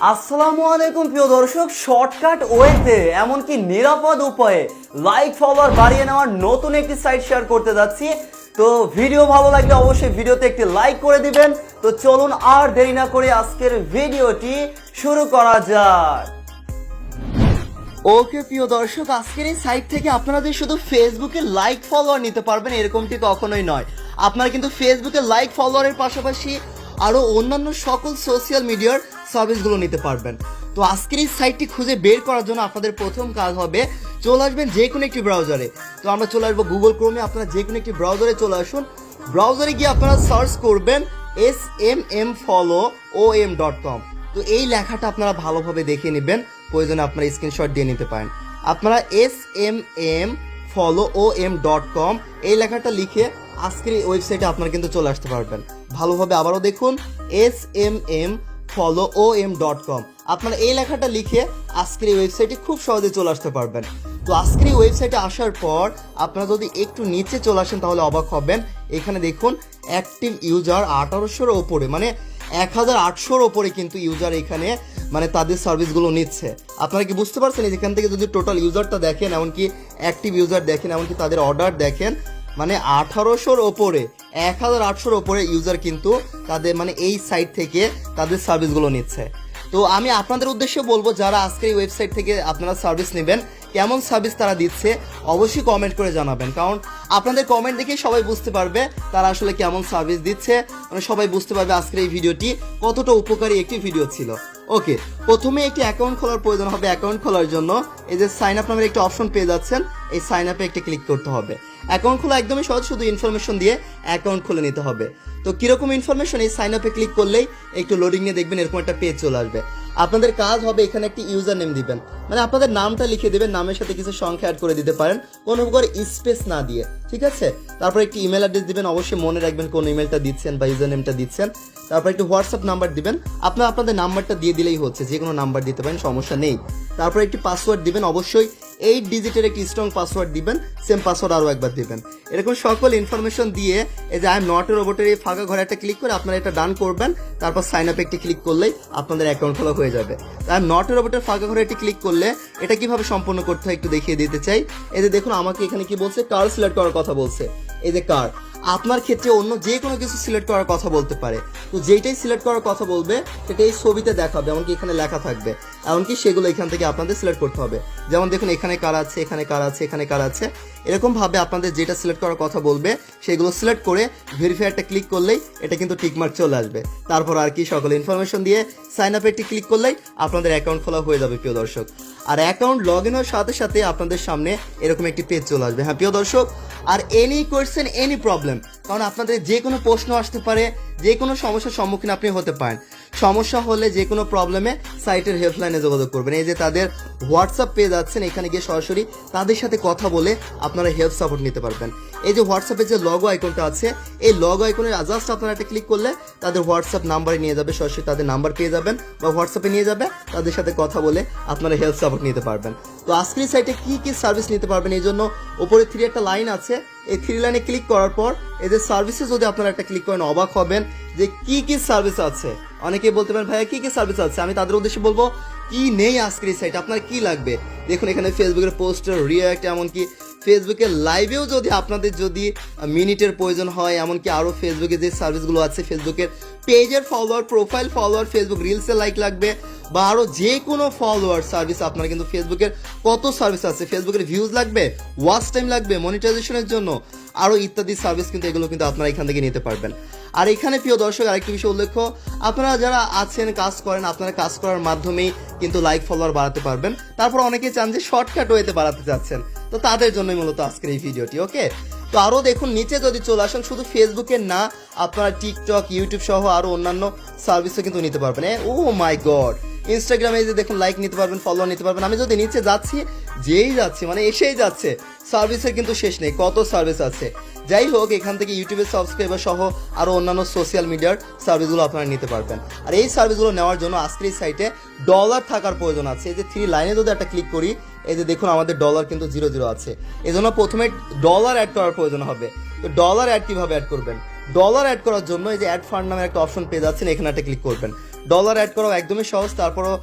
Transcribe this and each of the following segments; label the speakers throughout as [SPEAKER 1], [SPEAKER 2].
[SPEAKER 1] আসসালামু আলাইকুম প্রিয় দর্শক, শর্টকাট ওয়েতে এমনকি নিরাপদ উপায়ে লাইক ফলোয়ার বাড়িয়ে নেওয়ার নতুন একটি সাইট শেয়ার করতে যাচ্ছি। তো ভিডিও ভালো লাগলে অবশ্যই ভিডিওতে একটি লাইক করে দিবেন। তো চলুন আর দেরি না করে আজকের ভিডিওটি শুরু করা যাক। ওকে প্রিয় দর্শক, আজকের এই সাইট থেকে আপনারা যে শুধু ফেসবুকে লাইক ফলোয়ার নিতে পারবেন এরকমটি কখনোই নয়। আপনারা কিন্তু ফেসবুকে লাইক ফলোয়ারের পাশাপাশি আরও অন্যান্য সকল সোশ্যাল মিডিয়ার সার্ভিসগুলো নিতে পারবেন। তো আজকের এই সাইটটি খুঁজে বের করার জন্য আপনাদের প্রথম কাজ হবে চলে আসবেন যে কোনো একটি ব্রাউজারে। তো আমরা চলে আসবো গুগল ক্রোমে। আপনারা যে কোনো একটি ব্রাউজারে চলে আসুন। ব্রাউজারে গিয়ে আপনারা সার্চ করবেন smmfollow.com। তো এই লেখাটা আপনারা ভালোভাবে দেখে নেবেন, প্রয়োজনে আপনারা স্ক্রিনশট দিয়ে নিতে পারেন। আপনারা smmfollow.com এই লেখাটা লিখে আজকের এই ওয়েবসাইটে আপনারা কিন্তু চলে আসতে পারবেন। ভালোভাবে আবারও দেখুন smmfollow.com। আপনারা এই লেখাটা লিখে আজকের এই ওয়েবসাইটে খুব সহজে চলে আসতে পারবেন। তো আজকের এই ওয়েবসাইটে আসার পর আপনারা যদি একটু নিচে চলে আসেন তাহলে অবাক হবেন। এখানে দেখুন অ্যাক্টিভ ইউজার 1800-র ওপরে, মানে 1800-র ওপরে কিন্তু ইউজার এখানে মানে তাদের সার্ভিসগুলো নিচ্ছে। আপনারা কি বুঝতে পারছেন? এখান থেকে যদি টোটাল ইউজারটা দেখেন, এমনকি অ্যাক্টিভ ইউজার দেখেন, এমনকি তাদের অর্ডার দেখেন, মানে 1800-র ওপরে 1800-র ওপরে ইউজার কিন্তু তাদের মানে এই সাইট থেকে তাদের সার্ভিসগুলো নিচ্ছে। তো আমি আপনাদের উদ্দেশ্যে বলবো, যারা আজকে এই ওয়েবসাইট থেকে আপনারা সার্ভিস নেবেন, কেমন সার্ভিস তারা দিচ্ছে অবশ্যই কমেন্ট করে জানাবেন। কারণ আপনাদের কমেন্ট দেখে সবাই বুঝতে পারবে তারা আসলে কেমন সার্ভিস দিচ্ছে, মানে সবাই বুঝতে পারবে আজকের এই ভিডিওটি কতটা উপকারী একটি ভিডিও ছিল। ওকে, প্রথমে একটি অ্যাকাউন্ট খোলার প্রয়োজন হবে। অ্যাকাউন্ট খোলার জন্য এই যে সাইন আপ নামের একটি অপশন পেয়ে যাচ্ছেন, এই সাইন আপে একটি ক্লিক করতে হবে। অ্যাকাউন্ট খোলা একদমই সহজ, শুধু ইনফরমেশন দিয়ে অ্যাকাউন্ট খুলে নিতে হবে। তো কিরকম ইনফরমেশন, এই সাইন আপে ক্লিক করলেই একটু লোডিং নিয়ে দেখবেন এরকম একটা পেজ চলে আসবে। আপনাদের কাজ হবে এখানে একটি ইউজার নেম দিবেন, মানে আপনাদের নামটা লিখে দেবেন, নামের সাথে কিছু সংখ্যা অ্যাড করে দিতে পারেন, কোনো প্রকার স্পেস না দিয়ে, ঠিক আছে। তারপর একটি ইমেল অ্যাড্রেস দিবেন, অবশ্যই মনে রাখবেন কোন ইমেলটা দিচ্ছেন বা ইউজার নেমটা দিচ্ছেন। তারপর একটি হোয়াটসঅ্যাপ নাম্বার দিবেন, আপনাদের নাম্বারটা দিয়ে দিলেই হচ্ছে, যে কোনো নাম্বার দিতে পারেন, সমস্যা নেই। তারপর একটি পাসওয়ার্ড দিবেন, অবশ্যই 8 ডিজিটের একটি স্ট্রং পাসওয়ার্ড দিবেন, সেম পাসওয়ার্ড আরও একবার দিবেন। এরকম সকল ইনফরমেশন দিয়ে এই যে আই এম নট এ রোবটের এই ফাঁকা ঘরে একটা ক্লিক করে আপনারা এটা ডান করবেন। তারপর সাইন আপে একটি ক্লিক করলেই আপনাদের অ্যাকাউন্ট খোলা হয়ে যাবে। আই এম নট এ রোবটের ফাঁকা ঘরে একটি ক্লিক করলে এটা কিভাবে সম্পন্ন করতে হয় একটু দেখিয়ে দিতে চাই। এই যে দেখুন, আমাকে এখানে কি বলছে, কার সিলেক্ট করার কথা বলছে। এই যে কার, আপনার ক্ষেত্রে অন্য যে কোনো কিছু সিলেক্ট করার কথা বলতে পারে। তো যেইটাই সিলেক্ট করার কথা বলবে সেটা এই ছবিতে দেখাবে, এমনকি এখানে লেখা থাকবে, এমনকি সেগুলো এখান থেকে আপনাদের সিলেক্ট করতে হবে। যেমন দেখুন, এখানে কার আছে, এখানে কার আছে, এখানে কার আছে, এরকমভাবে আপনাদের যেটা সিলেক্ট করার কথা বলবে সেগুলো সিলেক্ট করে ভেরিফাই একটা ক্লিক করলেই এটা কিন্তু টিকমার্ক চলে আসবে। তারপর আর কি, সকল ইনফরমেশন দিয়ে সাইন আপে একটি ক্লিক করলেই আপনাদের অ্যাকাউন্ট খোলা হয়ে যাবে প্রিয় দর্শক। আর অ্যাকাউন্ট লগ ইন হওয়ার সাথে সাথে আপনাদের সামনে এরকম একটি পেজ চলে আসবে। হ্যাঁ প্রিয় দর্শক, আর এনি কোয়েশ্চেন এনি প্রবলেম, কারণ আপনাদের যে কোনো প্রশ্ন আসতে পারে, যে কোনো সমস্যার সম্মুখীন আপনি হতে পারেন। সমস্যা হলে যে কোনো প্রবলেমে সাইটের হেল্পলাইনে যোগাযোগ করবেন। এই যে তাদের হোয়াটসঅ্যাপ পেয়ে যাচ্ছেন, এখানে গিয়ে সরাসরি তাদের সাথে কথা বলে আপনারা হেল্প সাপোর্ট নিতে পারবেন। এই যে হোয়াটসঅ্যাপের যে লগো আইকনটা আছে, এই লগো আইকনের জাস্ট আপনারা একটা ক্লিক করলে তাদের হোয়াটসঅ্যাপ নাম্বারে নিয়ে যাবে, সরাসরি তাদের নাম্বার পেয়ে যাবেন বা হোয়াটসঅ্যাপে নিয়ে যাবে, তাদের সাথে কথা বলে আপনারা হেল্প সাপোর্ট নিতে পারবেন। তো আজকের সাইটে কি কি সার্ভিস নিতে পারবেন, এই জন্য উপরে 3 একটা লাইন আছে, এই 3 লাইনে ক্লিক করার পর এই যে সার্ভিসে যদি আপনারা একটা ক্লিক করেন অবাক হবেন যে কি কি সার্ভিস আছে। অনেকে বলতে পারেন ভাইয়া কি কি সার্ভিস আছে, আমি তাদের উদ্দেশ্যে বলবো কি নেই আজকের এই সাইটে, আপনার কি লাগবে। দেখুন এখানে ফেসবুকের পোস্টার, রিঅ্যাক্ট, এমনকি ফেসবুকের লাইভেও যদি আপনাদের যদি মিনিটের প্রয়োজন হয়, এমনকি আরও ফেসবুকে যে সার্ভিসগুলো আছে, ফেসবুকের পেজের ফলোয়ার, প্রোফাইল ফলোয়ার, ফেসবুক রিলসে লাইক লাগবে, বা আরও যে কোনো ফলোয়ার সার্ভিস আপনারা কিন্তু ফেসবুকের কত সার্ভিস আছে, ফেসবুকের ভিউজ লাগবে, ওয়াচ টাইম লাগবে, মনিটাইজেশনের জন্য আরও ইত্যাদি সার্ভিস কিন্তু এগুলো কিন্তু আপনারা এখান থেকে নিতে পারবেন। আর এখানে প্রিয় দর্শক আরেকটি বিষয় উল্লেখ্য, আপনারা যারা আছেন কাজ করেন, আপনারা কাজ করার মাধ্যমেই কিন্তু লাইক ফলোয়ার বাড়াতে পারবেন। তারপর অনেকে চান যে শর্টকাট ওয়েতে বাড়াতে চাচ্ছেন, তো তাদের জন্যই মূলত আজকের এই ভিডিওটি। ওকে, তো আরও দেখুন নিচে যদি চলে আসেন, শুধু ফেসবুকের না, আপনারা টিকটক, ইউটিউব সহ আরও অন্যান্য সার্ভিসও কিন্তু নিতে পারবেন। ও মাই গড, ইনস্টাগ্রামে যে দেখুন লাইক নিতে পারবেন, ফলোয়ার নিতে পারবেন। আমি যদি নিচে যাচ্ছি, যেই যাচ্ছি মানে এসেই যাচ্ছে, সার্ভিসের কিন্তু শেষ নেই, কত সার্ভিস আছে। যাই হোক, এখান থেকে ইউটিউবের সাবস্ক্রাইবার সহ আরও অন্যান্য সোশ্যাল মিডিয়ার সার্ভিসগুলো আপনারা নিতে পারবেন। আর এই সার্ভিসগুলো নেওয়ার জন্য আজকের এই সাইটে ডলার থাকার প্রয়োজন আছে। এই যে 3 লাইনে যদি একটা ক্লিক করি, এই যে দেখুন আমাদের ডলার কিন্তু 00 আছে, এই জন্য প্রথমে ডলার অ্যাড করার প্রয়োজন হবে। তো ডলার অ্যাড কীভাবে অ্যাড করবেন, ডলার অ্যাড করার জন্য এই যে অ্যাড ফান্ড নামে একটা অপশন পেয়ে যাচ্ছেন, এখানে একটা ক্লিক করবেন। ডলার অ্যাড করাও একদমই সহজ। তারপরও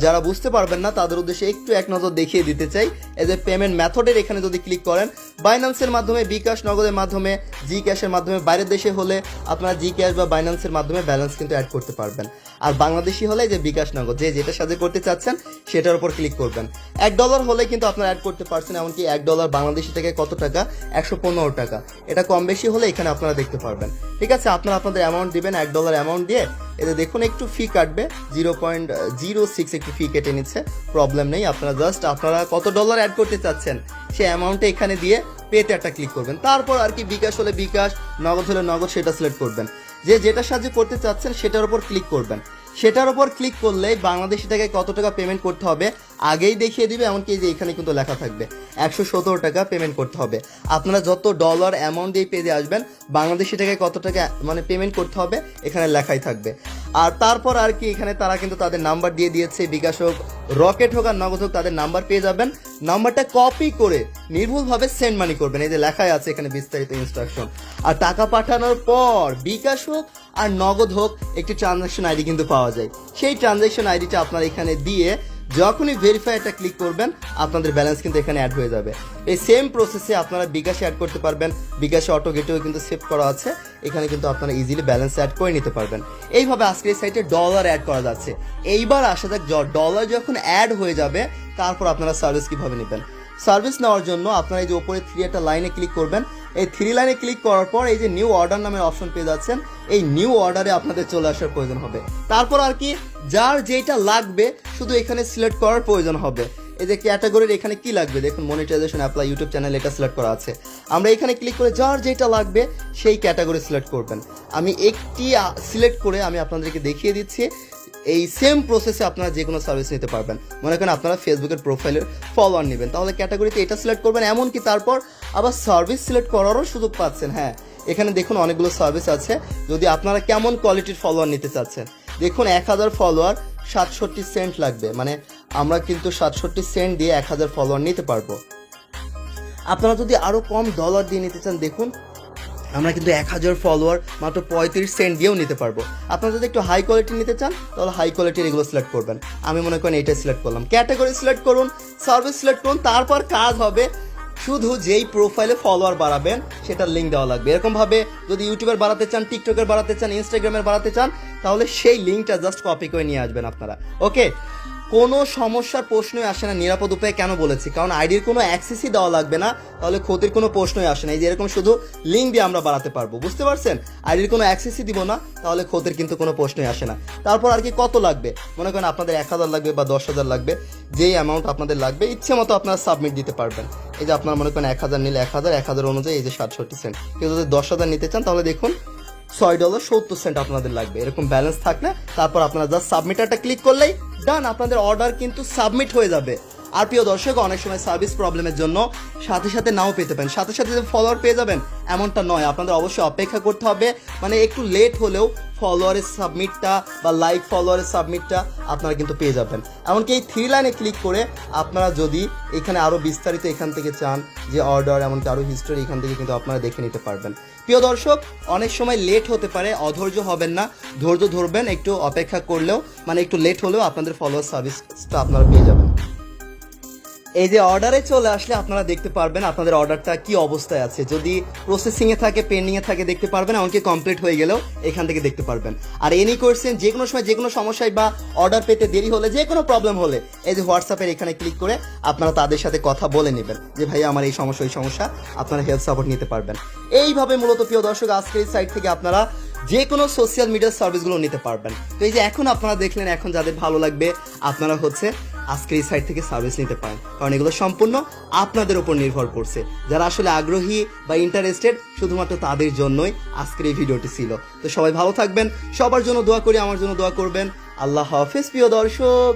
[SPEAKER 1] যারা বুঝতে পারবেন না তাদের উদ্দেশ্যে একটু এক নজর দেখিয়ে দিতে চাই। এই যে পেমেন্ট মেথডের এখানে যদি ক্লিক করেন, বাইন্যান্সের মাধ্যমে, বিকাশ নগদের মাধ্যমে, জি ক্যাশের মাধ্যমে, বাইরের দেশে হলে আপনারা জি ক্যাশ বা বাইন্যান্সের মাধ্যমে ব্যালেন্স কিন্তু অ্যাড করতে পারবেন। আর বাংলাদেশি হলে যে বিকাশ নগদ, যে যেটার সাথে করতে চাচ্ছেন সেটার উপর ক্লিক করবেন। $1 হলে কিন্তু আপনারা অ্যাড করতে পারছেন, এমনকি $1 বাংলাদেশি থেকে কত টাকা, 115 টাকা। এটা কম বেশি হলে এখানে আপনারা দেখতে পারবেন। ঠিক আছে, আপনারা আপনাদের অ্যামাউন্ট দিবেন, $1 অ্যামাউন্ট দিয়ে এতে দেখুন একটু ফি কাটবে, 0.06 একটু ফি কেটে নিচ্ছে, প্রবলেম নেই। আপনারা জাস্ট আপনারা কত ডলার অ্যাড করতে চাচ্ছেন সেই অ্যামাউন্টটা এখানে দিয়ে পেতে একটা ক্লিক করবেন। তারপর আর কি বিকাশ হলে বিকাশ, নগদ হলে নগদ সেটা সিলেক্ট করবেন। যে যেটার সাহায্যে করতে চাচ্ছেন সেটার উপর ক্লিক করবেন। সেটার উপর ক্লিক করলে বাংলাদেশি টাকায় কত টাকা পেমেন্ট করতে হবে আগেই দেখিয়ে দিবে, এমনকি যে এখানে কিন্তু লেখা থাকবে 117 টাকা পেমেন্ট করতে হবে। আপনারা যত ডলার অ্যামাউন্ট দিয়ে পেজে আসবেন বাংলাদেশি টাকায় কত টাকা মানে পেমেন্ট করতে হবে এখানে লেখাই থাকবে। আর তারপর আর কি এখানে তারা কিন্তু তাদের নাম্বার দিয়ে দিয়েছে, বিকাশ হোক, রকেট হোক আর নগদ হোক, তাদের নাম্বার পেয়ে যাবেন। নাম্বারটা কপি করে নির্ভুলভাবে সেন্ড মানি করবেন, এই যে লেখাই আছে এখানে বিস্তারিত ইনস্ট্রাকশন। আর টাকা পাঠানোর পর বিকাশ হোক আর নগদ হোক একটি ট্রানজাকশন আইডি কিন্তু পাওয়া যায়। সেই ট্রানজাকশন আইডিটা আপনারা এখানে দিয়ে যখনই ভেরিফাই একটা ক্লিক করবেন আপনাদের ব্যালেন্স কিন্তু এখানে অ্যাড হয়ে যাবে। এই সেম প্রসেসে আপনারা বিকাশে অ্যাড করতে পারবেন, বিকাশে অটো গেটেও কিন্তু সেভ করা আছে, এখানে কিন্তু আপনারা ইজিলি ব্যালেন্স অ্যাড করে নিতে পারবেন। এইভাবে আজকের এই সাইটে ডলার অ্যাড করা যাচ্ছে। এইবার আসা যাক ডলার যখন অ্যাড হয়ে যাবে তারপর আপনারা সার্ভিস কীভাবে নেবেন। সার্ভিস নেওয়ার জন্য আপনারা এই যে ওপরে 3 একটা লাইনে ক্লিক করবেন। এই 3 লাইনে ক্লিক করার পর এই যে নিউ অর্ডার নামের অপশন পেয়ে যাচ্ছেন, এই নিউ অর্ডারে আপনাদের চলে আসার প্রয়োজন হবে। তারপর আর কি যার যেটা লাগবে শুধু এখানে সিলেক্ট করার প্রয়োজন হবে। এই যে ক্যাটাগরির এখানে কি লাগবে দেখুন, মনিটাইজেশন অ্যাপ্লাই ইউটিউব চ্যানেল, এটা সিলেক্ট করা আছে। আমরা এখানে ক্লিক করে যার যেটা লাগবে সেই ক্যাটাগরি সিলেক্ট করবেন। আমি একটি সিলেক্ট করে আমি আপনাদেরকে দেখিয়ে দিচ্ছি। এই সেম প্রসেসে আপনারা যে কোনো সার্ভিস নিতে পারবেন। মনে করেন আপনারা ফেসবুকের প্রোফাইলের ফলোয়ার নেবেন, তাহলে ক্যাটাগরিতে এটা সিলেক্ট করবেন। এমনকি তারপর আবার সার্ভিস সিলেক্ট করারও সুযোগ পাচ্ছেন। হ্যাঁ, এখানে দেখুন অনেকগুলো সার্ভিস আছে। যদি আপনারা কেমন কোয়ালিটির ফলোয়ার নিতে চাচ্ছেন, দেখুন 1000 ফলোয়ার 67 সেন্ট লাগবে, মানে আমরা কিন্তু 67 সেন্ট দিয়ে 1000 ফলোয়ার নিতে পারবো। আপনারা যদি আরও কম ডলার দিয়ে নিতে চান, দেখুন আমরা কিন্তু 1000 ফলোয়ার মাত্র 35 সেন্ট দিয়েও নিতে পারবো। আপনারা যদি একটু হাই কোয়ালিটি নিতে চান তাহলে হাই কোয়ালিটির এগুলো সিলেক্ট করবেন। আমি মনে করেন এটা সিলেক্ট করলাম। ক্যাটাগরি সিলেক্ট করুন, সার্ভিস সিলেক্ট করুন। তারপর কাজ হবে শুধু যেই প্রোফাইলে ফলোয়ার বাড়াবেন সেটার লিঙ্ক দেওয়া লাগবে। এরকমভাবে যদি ইউটিউবের বাড়াতে চান, টিকটকের বাড়াতে চান, ইনস্টাগ্রামের বাড়াতে চান, তাহলে সেই লিঙ্কটা জাস্ট কপি করে নিয়ে আসবেন আপনারা। ওকে, কোনো সমস্যার প্রশ্নই আসে না। নিরাপদ উপায়ে কেন বলেছি, কারণ আইডির কোনো অ্যাক্সেসই দেওয়া লাগবে না, তাহলে ক্ষতির কোনো প্রশ্নই আসে না। এই যে এরকম শুধু লিঙ্ক দিয়ে আমরা বাড়াতে পারবো, বুঝতে পারছেন? আইডির কোনো অ্যাক্সেসই দিব না, তাহলে ক্ষতির কিন্তু কোনো প্রশ্নই আসে না। তারপর আর কি কত লাগবে, মনে করেন আপনাদের 1000 লাগবে বা 10,000 লাগবে, যেই অ্যামাউন্ট আপনাদের লাগবে ইচ্ছে মতো আপনারা সাবমিট দিতে পারবেন। এই যে আপনারা মনে করেন 1000 নিলে 1000 অনুযায়ী এই যে 67 সেন্ট। কেউ যদি 10,000 নিতে চান তাহলে দেখুন $6.70 আপনাদের লাগবে। এরকম ব্যালেন্স থাকলে তারপর আপনারা জাস্ট সাবমিটারটা ক্লিক করলেই ডান, আপনাদের অর্ডার কিন্তু সাবমিট হয়ে যাবে। আর প্রিয় দর্শক, অনেক সময় সার্ভিস প্রবলেমের জন্য সাথে সাথে নাও পেতে পারেন, সাথে সাথে যে ফলোয়ার পেয়ে যাবেন এমনটা নয়। আপনাদের অবশ্যই অপেক্ষা করতে হবে, মানে একটু লেট হলেও ফলোয়ারের সাবমিটটা বা লাইক ফলোয়ারের সাবমিটটা আপনারা কিন্তু পেয়ে যাবেন। এমনকি এই 3 লাইনে ক্লিক করে আপনারা যদি এখানে আরও বিস্তারিত এখান থেকে চান, যে অর্ডার এমনকি আরও হিস্টোরি, এখান থেকে কিন্তু আপনারা দেখে নিতে পারবেন। প্রিয় দর্শক, অনেক সময় লেট হতে পারে, অধৈর্য হবেন না, ধৈর্য ধরবেন। একটু অপেক্ষা করলেও, মানে একটু লেট হলেও আপনাদের ফলোয়ার সার্ভিসটা আপনারা পেয়ে যাবেন। এই যে অর্ডারে চলে আসলে আপনারা দেখতে পারবেন আপনাদের অর্ডারটা কি অবস্থায় আছে। যদি প্রসেসিংয়ে থাকে, পেন্ডিংয়ে থাকে দেখতে পারবেন, এমনকি কমপ্লিট হয়ে গেলেও এখান থেকে দেখতে পারবেন। আর এনি কোয়েশ্চেন, যে কোনো সময় যে কোনো সমস্যায় বা অর্ডার পেতে দেরি হলে, যে কোনো প্রবলেম হলে এই যে হোয়াটসঅ্যাপের এখানে ক্লিক করে আপনারা তাদের সাথে কথা বলে নেবেন যে ভাইয়া আমার এই সমস্যা, আপনারা হেল্প সাপোর্ট নিতে পারবেন। এইভাবে মূলত প্রিয় দর্শক আজকের এই সাইট থেকে আপনারা যে কোনো সোশ্যাল মিডিয়ার সার্ভিসগুলো নিতে পারবেন। তো এই যে এখন আপনারা দেখলেন, এখন যাদের ভালো লাগবে আপনারা হচ্ছে আজকের এই সাইট থেকে সার্ভিস নিতে পারেন, কারণ এগুলো সম্পূর্ণ আপনাদের উপর নির্ভর করছে। যারা আসলে আগ্রহী বা ইন্টারেস্টেড, শুধুমাত্র তাদের জন্যই আজকের এই ভিডিওটি ছিল। তো সবাই ভালো থাকবেন, সবার জন্য দোয়া করি, আমার জন্য দোয়া করবেন। আল্লাহ হাফেজ প্রিয় দর্শক।